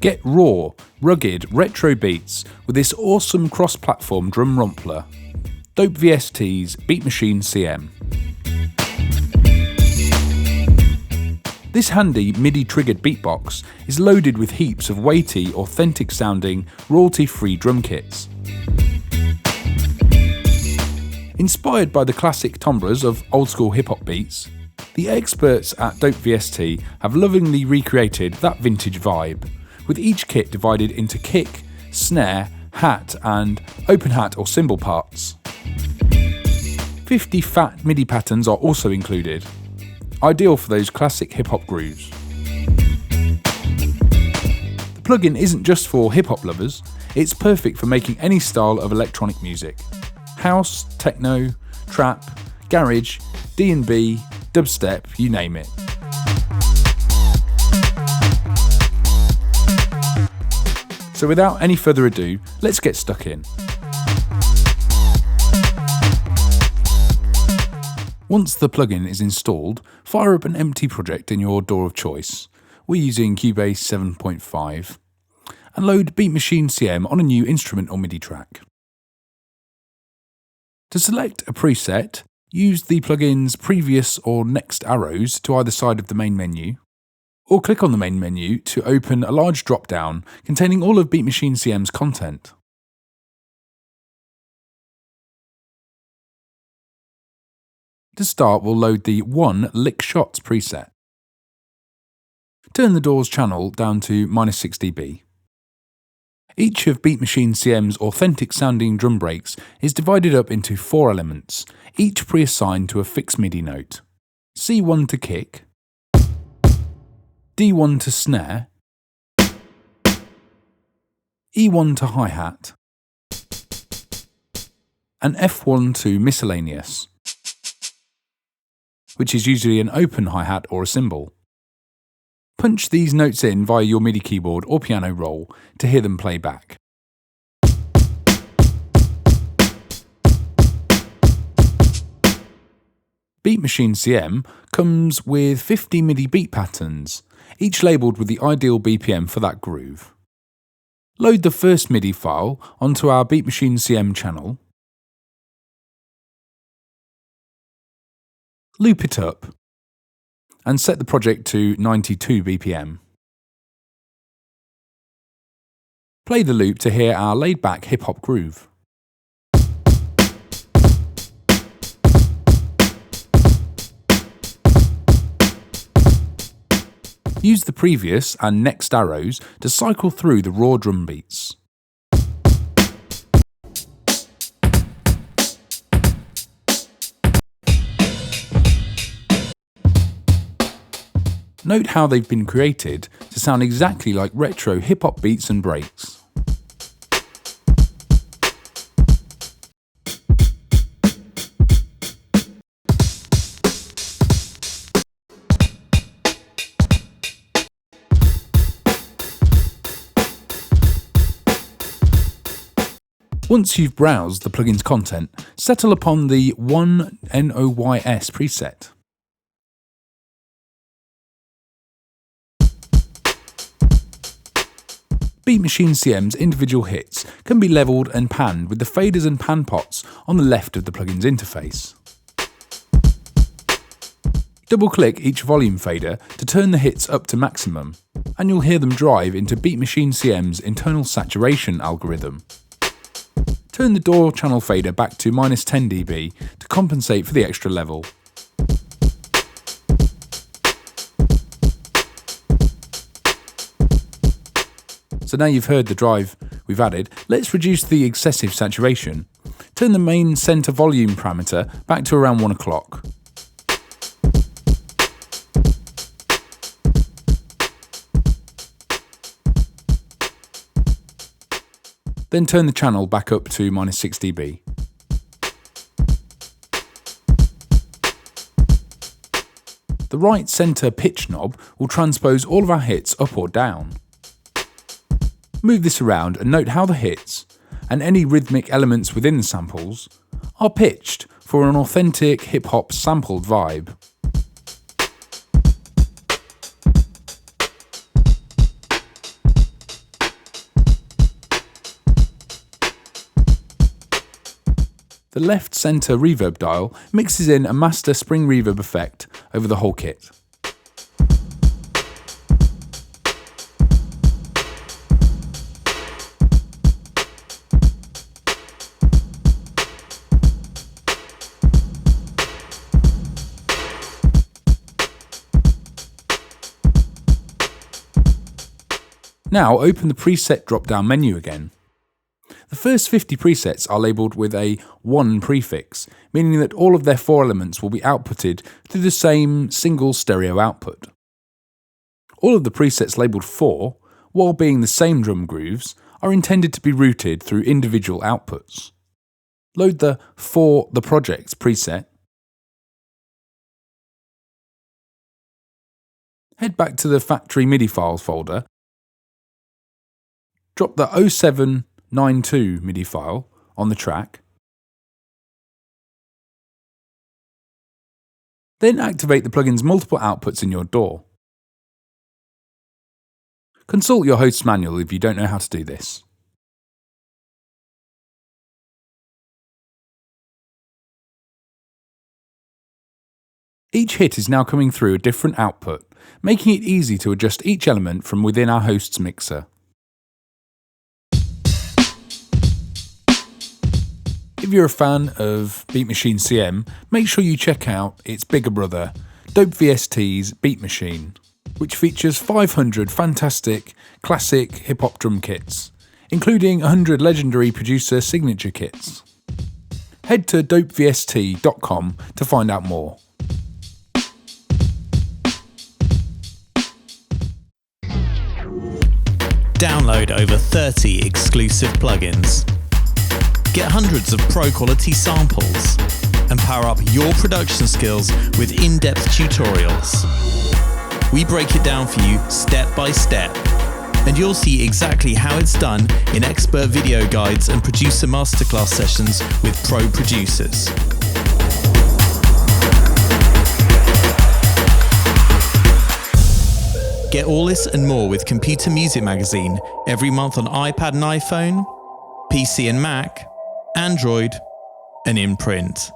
Get raw, rugged, retro beats with this awesome cross-platform drum rompler, DopeVST's BeatMachine CM. This handy MIDI-triggered beatbox is loaded with heaps of weighty, authentic-sounding, royalty-free drum kits. Inspired by the classic timbres of old-school hip-hop beats, the experts at DopeVST have lovingly recreated that vintage vibe, with each kit divided into kick, snare, hat and open hat or cymbal parts. 50 fat MIDI patterns are also included, ideal for those classic hip-hop grooves. The plugin isn't just for hip-hop lovers, it's perfect for making any style of electronic music. House, techno, trap, garage, D&B, dubstep, you name it. So without any further ado, let's get stuck in. Once the plugin is installed, fire up an empty project in your DAW of choice. We're using Cubase 7.5 and load BeatMachine CM on a new instrument or MIDI track. To select a preset, use the plugin's previous or next arrows to either side of the main menu, or click on the main menu to open a large drop-down containing all of BeatMachine CM's content. To start, we'll load the 1 Lick Shots preset. Turn the DAW's channel down to -6 dB. Each of BeatMachine CM's authentic-sounding drum breaks is divided up into 4 elements, each pre-assigned to a fixed MIDI note. C1 to kick, D1 to snare, E1 to hi-hat, and F1 to miscellaneous, which is usually an open hi-hat or a cymbal. Punch these notes in via your MIDI keyboard or piano roll to hear them play back. BeatMachine CM comes with 50 MIDI beat patterns, each labelled with the ideal BPM for that groove. Load the first MIDI file onto our BeatMachine CM channel, loop it up, and set the project to 92 BPM. Play the loop to hear our laid-back hip-hop groove. Use the previous and next arrows to cycle through the raw drum beats. Note how they've been created to sound exactly like retro hip-hop beats and breaks. Once you've browsed the plugin's content, settle upon the 1 NOYS preset. BeatMachine CM's individual hits can be levelled and panned with the faders and pan pots on the left of the plugin's interface. Double-click each volume fader to turn the hits up to maximum, and you'll hear them drive into BeatMachine CM's internal saturation algorithm. Turn the DAW channel fader back to -10 dB to compensate for the extra level. So now you've heard the drive we've added, let's reduce the excessive saturation. Turn the main center volume parameter back to around 1 o'clock. Then turn the channel back up to -6 dB. The right center pitch knob will transpose all of our hits up or down. Move this around and note how the hits, and any rhythmic elements within the samples, are pitched for an authentic hip-hop sampled vibe. The left centre reverb dial mixes in a master spring reverb effect over the whole kit. Now open the preset drop-down menu again. The first 50 presets are labelled with a 1 prefix, meaning that all of their 4 elements will be outputted through the same single stereo output. All of the presets labelled 4, while being the same drum grooves, are intended to be routed through individual outputs. Load the For the Projects preset. Head back to the factory MIDI files folder. Drop the 0792 MIDI file on the track. Then activate the plugin's multiple outputs in your DAW. Consult your host's manual if you don't know how to do this. Each hit is now coming through a different output, making it easy to adjust each element from within our host's mixer. If you're a fan of BeatMachine CM, make sure you check out its bigger brother, DopeVST BeatMachine, which features 500 fantastic classic hip-hop drum kits, including 100 legendary producer signature kits. Head to DopeVST.com to find out more. Download over 30 exclusive plugins. Get hundreds of pro-quality samples and power up your production skills with in-depth tutorials. We break it down for you step by step, and you'll see exactly how it's done in expert video guides and producer masterclass sessions with pro producers. Get all this and more with Computer Music Magazine every month on iPad and iPhone, PC and Mac, Android, and in print.